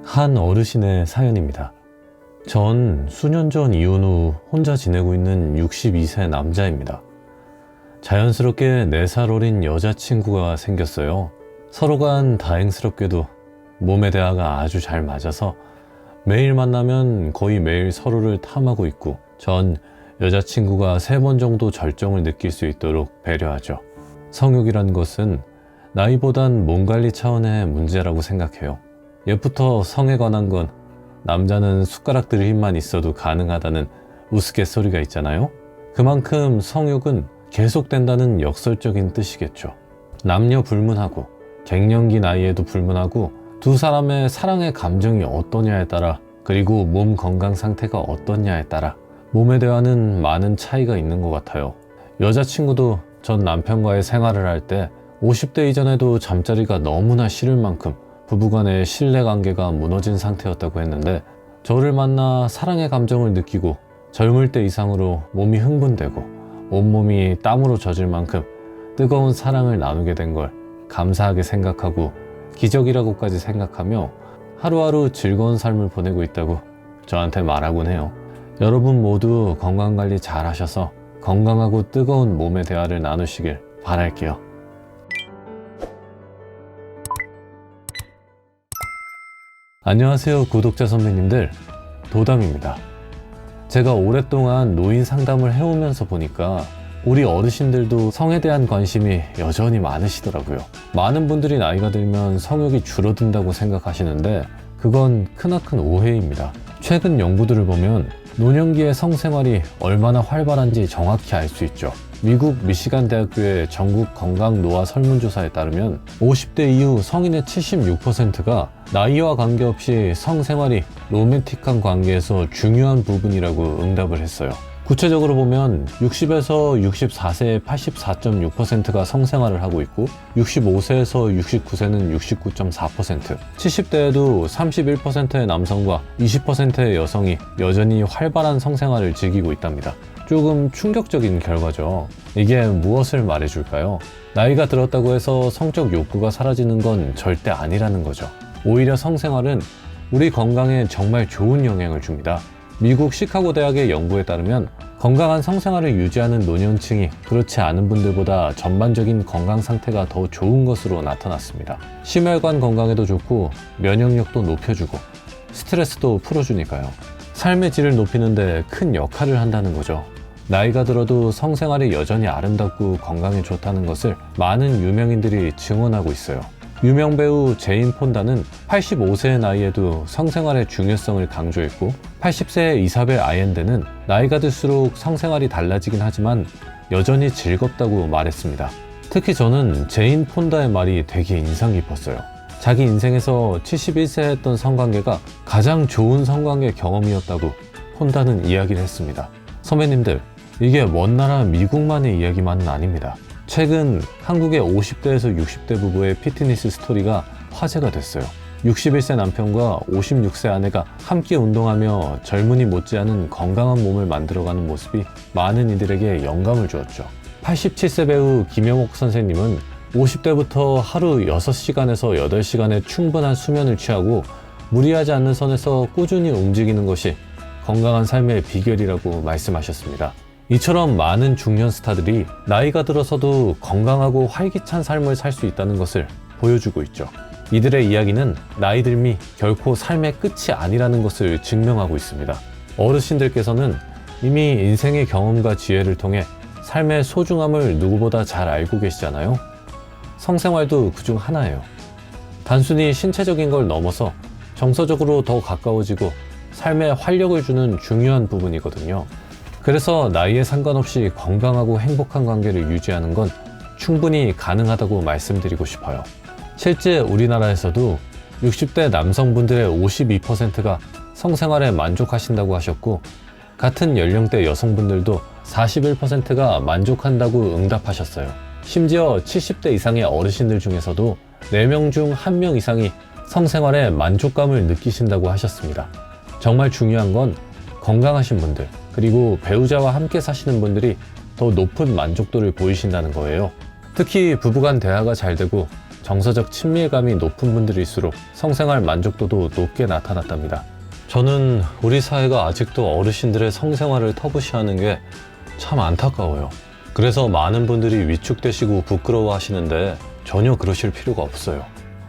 한 어르신의 사연입니다. 전 수년 전 이혼 후 혼자 지내고 있는 62세 남자입니다. 자연스럽게 4살 어린 여자친구가 생겼어요. 서로간 다행스럽게도 몸의 대화가 아주 잘 맞아서 매일 만나면 거의 매일 서로를 탐하고 있고, 전 여자친구가 3번 정도 절정을 느낄 수 있도록 배려하죠. 성욕이란 것은 나이보단 몸 관리 차원의 문제라고 생각해요. 옛부터 성에 관한 건 남자는 숟가락 들 힘만 있어도 가능하다는 우스갯소리가 있잖아요. 그만큼 성욕은 계속된다는 역설적인 뜻이겠죠. 남녀 불문하고 갱년기 나이에도 불문하고 두 사람의 사랑의 감정이 어떠냐에 따라, 그리고 몸 건강 상태가 어떠냐에 따라 몸에 대한 많은 차이가 있는 것 같아요. 여자친구도 전 남편과의 생활을 할 때 50대 이전에도 잠자리가 너무나 싫을 만큼 부부간의 신뢰관계가 무너진 상태였다고 했는데, 저를 만나 사랑의 감정을 느끼고 젊을 때 이상으로 몸이 흥분되고 온몸이 땀으로 젖을 만큼 뜨거운 사랑을 나누게 된 걸 감사하게 생각하고 기적이라고까지 생각하며 하루하루 즐거운 삶을 보내고 있다고 저한테 말하곤 해요. 여러분 모두 건강관리 잘 하셔서 건강하고 뜨거운 몸의 대화를 나누시길 바랄게요. 안녕하세요, 구독자 선배님들. 도담입니다. 제가 오랫동안 노인 상담을 해오면서 보니까 우리 어르신들도 성에 대한 관심이 여전히 많으시더라고요. 많은 분들이 나이가 들면 성욕이 줄어든다고 생각하시는데 그건 크나큰 오해입니다. 최근 연구들을 보면 노년기의 성생활이 얼마나 활발한지 정확히 알 수 있죠. 미국 미시간 대학교의 전국 건강 노화 설문조사에 따르면 50대 이후 성인의 76%가 나이와 관계없이 성생활이 로맨틱한 관계에서 중요한 부분이라고 응답을 했어요. 구체적으로 보면 60에서 64세의 84.6%가 성생활을 하고 있고, 65세에서 69세는 69.4%, 70대에도 31%의 남성과 20%의 여성이 여전히 활발한 성생활을 즐기고 있답니다. 조금 충격적인 결과죠. 이게 무엇을 말해줄까요? 나이가 들었다고 해서 성적 욕구가 사라지는 건 절대 아니라는 거죠. 오히려 성생활은 우리 건강에 정말 좋은 영향을 줍니다. 미국 시카고 대학의 연구에 따르면 건강한 성생활을 유지하는 노년층이 그렇지 않은 분들보다 전반적인 건강 상태가 더 좋은 것으로 나타났습니다. 심혈관 건강에도 좋고 면역력도 높여주고 스트레스도 풀어주니까요. 삶의 질을 높이는 데 큰 역할을 한다는 거죠. 나이가 들어도 성생활이 여전히 아름답고 건강에 좋다는 것을 많은 유명인들이 증언하고 있어요. 유명 배우 제인 폰다는 85세의 나이에도 성생활의 중요성을 강조했고, 80세의 이사벨 아옌데는 나이가 들수록 성생활이 달라지긴 하지만 여전히 즐겁다고 말했습니다. 특히 저는 제인 폰다의 말이 되게 인상 깊었어요. 자기 인생에서 71세 했던 성관계가 가장 좋은 성관계 경험이었다고 폰다는 이야기를 했습니다. 선배님들, 이게 먼 나라 미국만의 이야기만은 아닙니다. 최근 한국의 50대에서 60대 부부의 피트니스 스토리가 화제가 됐어요. 61세 남편과 56세 아내가 함께 운동하며 젊은이 못지않은 건강한 몸을 만들어가는 모습이 많은 이들에게 영감을 주었죠. 87세 배우 김영옥 선생님은 50대부터 하루 6시간에서 8시간의 충분한 수면을 취하고 무리하지 않는 선에서 꾸준히 움직이는 것이 건강한 삶의 비결이라고 말씀하셨습니다. 이처럼 많은 중년 스타들이 나이가 들어서도 건강하고 활기찬 삶을 살 수 있다는 것을 보여주고 있죠. 이들의 이야기는 나이 들미 결코 삶의 끝이 아니라는 것을 증명하고 있습니다. 어르신들께서는 이미 인생의 경험과 지혜를 통해 삶의 소중함을 누구보다 잘 알고 계시잖아요. 성생활도 그중 하나예요. 단순히 신체적인 걸 넘어서 정서적으로 더 가까워지고 삶에 활력을 주는 중요한 부분이거든요. 그래서 나이에 상관없이 건강하고 행복한 관계를 유지하는 건 충분히 가능하다고 말씀드리고 싶어요. 실제 우리나라에서도 60대 남성분들의 52%가 성생활에 만족하신다고 하셨고, 같은 연령대 여성분들도 41%가 만족한다고 응답하셨어요. 심지어 70대 이상의 어르신들 중에서도 4명 중 1명 이상이 성생활에 만족감을 느끼신다고 하셨습니다. 정말 중요한 건 건강하신 분들, 그리고 배우자와 함께 사시는 분들이 더 높은 만족도를 보이신다는 거예요. 특히 부부간 대화가 잘 되고 정서적 친밀감이 높은 분들일수록 성생활 만족도도 높게 나타났답니다. 저는 우리 사회가 아직도 어르신들의 성생활을 터부시하는 게 참 안타까워요. 그래서 많은 분들이 위축되시고 부끄러워 하시는데 전혀 그러실 필요가 없어요.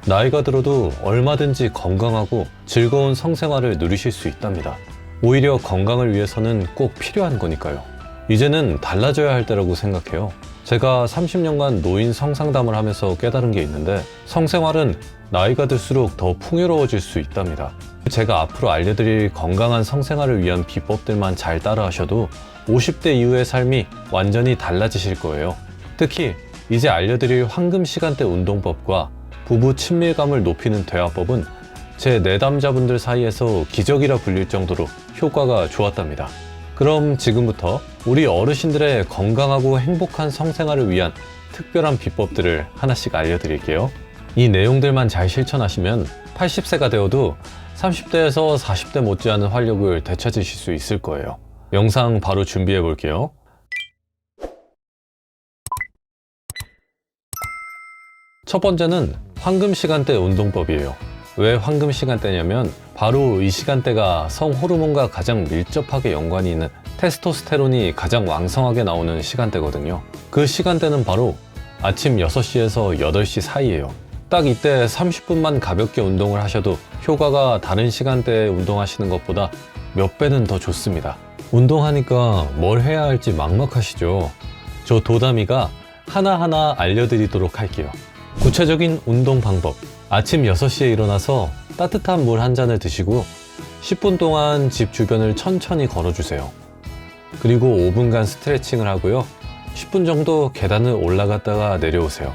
나이가 들어도 얼마든지 건강하고 즐거운 성생활을 누리실 수 있답니다. 오히려 건강을 위해서는 꼭 필요한 거니까요. 이제는 달라져야 할 때라고 생각해요. 제가 30년간 노인 성상담을 하면서 깨달은 게 있는데 성생활은 나이가 들수록 더 풍요로워질 수 있답니다. 제가 앞으로 알려드릴 건강한 성생활을 위한 비법들만 잘 따라하셔도 50대 이후의 삶이 완전히 달라지실 거예요. 특히 이제 알려드릴 황금 시간대 운동법과 부부 친밀감을 높이는 대화법은 제 내담자분들 사이에서 기적이라 불릴 정도로 효과가 좋았답니다. 그럼 지금부터 우리 어르신들의 건강하고 행복한 성생활을 위한 특별한 비법들을 하나씩 알려드릴게요. 이 내용들만 잘 실천하시면 80세가 되어도 30대에서 40대 못지않은 활력을 되찾으실 수 있을 거예요. 영상 바로 준비해 볼게요. 첫 번째는 황금 시간대 운동법이에요. 왜 황금 시간대냐면 바로 이 시간대가 성호르몬과 가장 밀접하게 연관이 있는 테스토스테론이 가장 왕성하게 나오는 시간대거든요. 그 시간대는 바로 아침 6시에서 8시 사이예요. 딱 이때 30분만 가볍게 운동을 하셔도 효과가 다른 시간대에 운동하시는 것보다 몇 배는 더 좋습니다. 운동하니까 뭘 해야 할지 막막하시죠? 저 도담이가 하나하나 알려드리도록 할게요. 구체적인 운동 방법. 아침 6시에 일어나서 따뜻한 물 한 잔을 드시고 10분 동안 집 주변을 천천히 걸어주세요. 그리고 5분간 스트레칭을 하고요. 10분 정도 계단을 올라갔다가 내려오세요.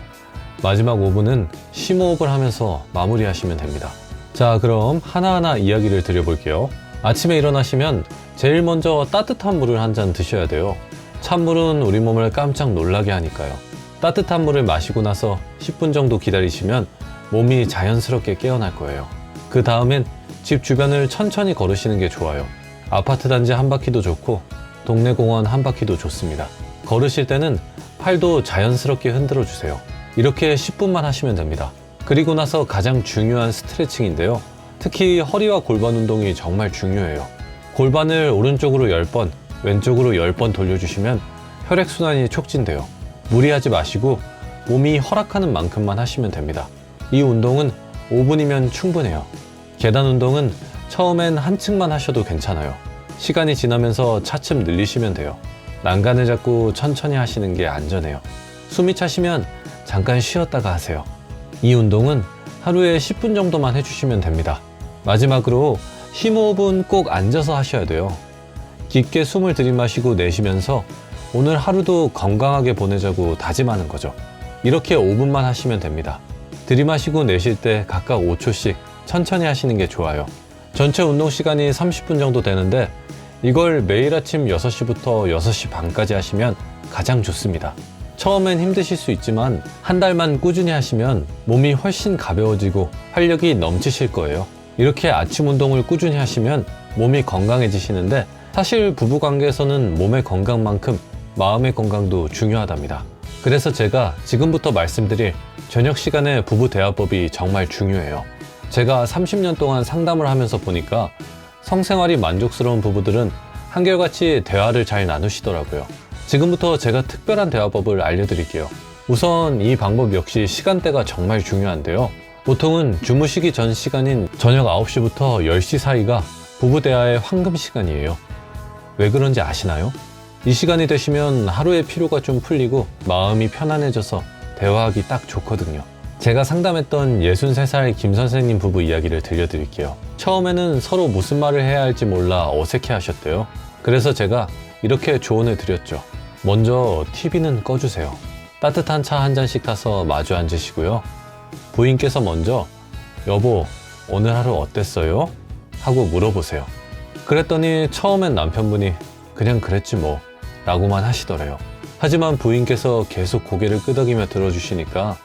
마지막 5분은 심호흡을 하면서 마무리하시면 됩니다. 자, 그럼 하나하나 이야기를 드려볼게요. 아침에 일어나시면 제일 먼저 따뜻한 물을 한 잔 드셔야 돼요. 찬물은 우리 몸을 깜짝 놀라게 하니까요. 따뜻한 물을 마시고 나서 10분 정도 기다리시면 몸이 자연스럽게 깨어날 거예요. 그 다음엔 집 주변을 천천히 걸으시는 게 좋아요. 아파트 단지 한 바퀴도 좋고 동네 공원 한 바퀴도 좋습니다. 걸으실 때는 팔도 자연스럽게 흔들어 주세요. 이렇게 10분만 하시면 됩니다. 그리고 나서 가장 중요한 스트레칭인데요. 특히 허리와 골반 운동이 정말 중요해요. 골반을 오른쪽으로 10번, 왼쪽으로 10번 돌려주시면 혈액순환이 촉진돼요. 무리하지 마시고 몸이 허락하는 만큼만 하시면 됩니다. 이 운동은 5분이면 충분해요. 계단 운동은 처음엔 한 층만 하셔도 괜찮아요. 시간이 지나면서 차츰 늘리시면 돼요. 난간을 잡고 천천히 하시는 게 안전해요. 숨이 차시면 잠깐 쉬었다가 하세요. 이 운동은 하루에 10분 정도만 해주시면 됩니다. 마지막으로 심호흡은 꼭 앉아서 하셔야 돼요. 깊게 숨을 들이마시고 내쉬면서 오늘 하루도 건강하게 보내자고 다짐하는 거죠. 이렇게 5분만 하시면 됩니다. 들이마시고 내쉴 때 각각 5초씩 천천히 하시는 게 좋아요. 전체 운동 시간이 30분 정도 되는데 이걸 매일 아침 6시부터 6시 반까지 하시면 가장 좋습니다. 처음엔 힘드실 수 있지만 한 달만 꾸준히 하시면 몸이 훨씬 가벼워지고 활력이 넘치실 거예요. 이렇게 아침 운동을 꾸준히 하시면 몸이 건강해지시는데 사실 부부관계에서는 몸의 건강만큼 마음의 건강도 중요하답니다. 그래서 제가 지금부터 말씀드릴 저녁 시간의 부부 대화법이 정말 중요해요. 제가 30년 동안 상담을 하면서 보니까 성생활이 만족스러운 부부들은 한결같이 대화를 잘 나누시더라고요. 지금부터 제가 특별한 대화법을 알려드릴게요. 우선 이 방법 역시 시간대가 정말 중요한데요. 보통은 주무시기 전 시간인 저녁 9시부터 10시 사이가 부부 대화의 황금 시간이에요. 왜 그런지 아시나요? 이 시간이 되시면 하루의 피로가 좀 풀리고 마음이 편안해져서 대화하기 딱 좋거든요. 제가 상담했던 63살 김 선생님 부부 이야기를 들려드릴게요. 처음에는 서로 무슨 말을 해야 할지 몰라 어색해 하셨대요. 그래서 제가 이렇게 조언을 드렸죠. 먼저 TV는 꺼주세요. 따뜻한 차 한 잔씩 타서 마주 앉으시고요. 부인께서 먼저 여보, 오늘 하루 어땠어요? 하고 물어보세요. 그랬더니 처음엔 남편분이 그냥 그랬지 뭐 라고만 하시더래요. 하지만 부인께서 계속 고개를 끄덕이며 들어주시니까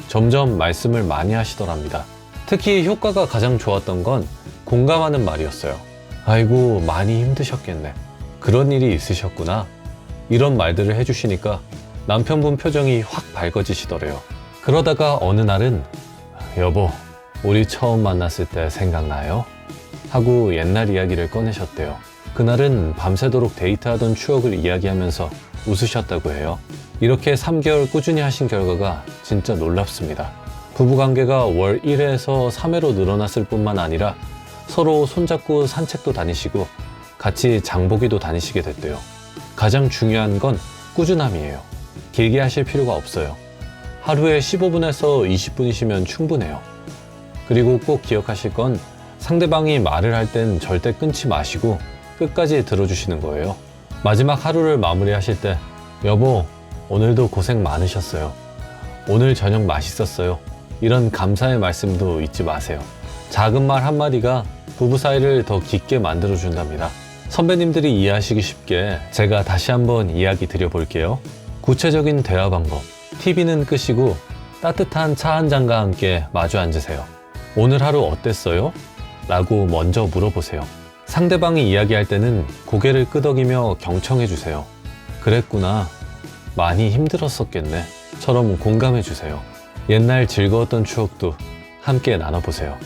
점점 말씀을 많이 하시더랍니다. 특히 효과가 가장 좋았던 건 공감하는 말이었어요. 아이고, 많이 힘드셨겠네. 그런 일이 있으셨구나. 이런 말들을 해주시니까 남편분 표정이 확 밝아지시더래요. 그러다가 어느 날은 여보, 우리 처음 만났을 때 생각나요? 하고 옛날 이야기를 꺼내셨대요. 그날은 밤새도록 데이트하던 추억을 이야기하면서 웃으셨다고 해요. 이렇게 3개월 꾸준히 하신 결과가 진짜 놀랍습니다. 부부관계가 월 1회에서 3회로 늘어났을 뿐만 아니라 서로 손잡고 산책도 다니시고 같이 장보기도 다니시게 됐대요. 가장 중요한 건 꾸준함이에요. 길게 하실 필요가 없어요. 하루에 15분에서 20분이시면 충분해요. 그리고 꼭 기억하실 건 상대방이 말을 할 땐 절대 끊지 마시고 끝까지 들어주시는 거예요. 마지막 하루를 마무리하실 때 여보, 오늘도 고생 많으셨어요. 오늘 저녁 맛있었어요. 이런 감사의 말씀도 잊지 마세요. 작은 말 한마디가 부부 사이를 더 깊게 만들어준답니다. 선배님들이 이해하시기 쉽게 제가 다시 한번 이야기 드려볼게요. 구체적인 대화 방법. TV는 끄시고 따뜻한 차 한 잔과 함께 마주 앉으세요. 오늘 하루 어땠어요? 라고 먼저 물어보세요. 상대방이 이야기할 때는 고개를 끄덕이며 경청해 주세요. 그랬구나. 많이 힘들었었겠네. 처럼 공감해 주세요. 옛날 즐거웠던 추억도 함께 나눠보세요.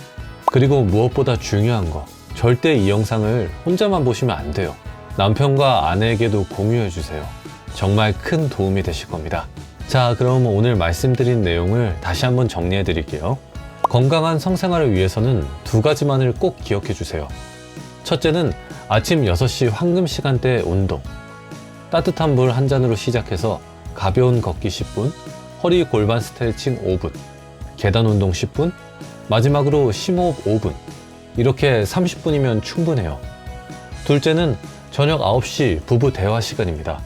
그리고 무엇보다 중요한 거, 절대 이 영상을 혼자만 보시면 안 돼요. 남편과 아내에게도 공유해 주세요. 정말 큰 도움이 되실 겁니다. 자, 그럼 오늘 말씀드린 내용을 다시 한번 정리해 드릴게요. 건강한 성생활을 위해서는 2가지만을 꼭 기억해 주세요. 첫째는 아침 6시 황금 시간대 운동. 따뜻한 물 한 잔으로 시작해서 가벼운 걷기 10분, 허리 골반 스트레칭 5분, 계단 운동 10분, 마지막으로 심호흡 5분. 이렇게 30분이면 충분해요. 둘째는 저녁 9시 부부 대화 시간입니다.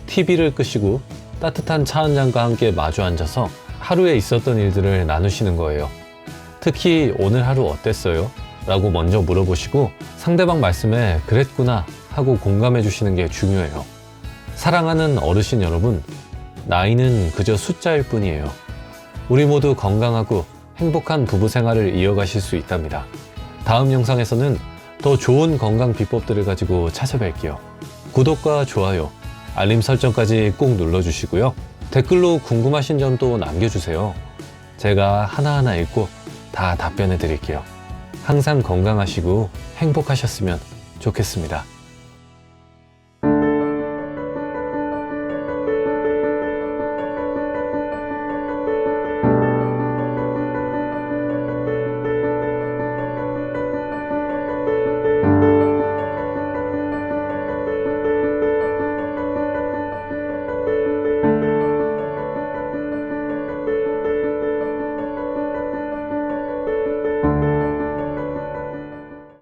TV를 끄시고 따뜻한 차 한 잔과 함께 마주 앉아서 하루에 있었던 일들을 나누시는 거예요. 특히 오늘 하루 어땠어요? 라고 먼저 물어보시고 상대방 말씀에 그랬구나 하고 공감해 주시는 게 중요해요. 사랑하는 어르신 여러분, 나이는 그저 숫자일 뿐이에요. 우리 모두 건강하고 행복한 부부 생활을 이어가실 수 있답니다. 다음 영상에서는 더 좋은 건강 비법들을 가지고 찾아뵐게요. 구독과 좋아요, 알림 설정까지 꼭 눌러주시고요. 댓글로 궁금하신 점도 남겨주세요. 제가 하나하나 읽고 다 답변해 드릴게요. 항상 건강하시고 행복하셨으면 좋겠습니다.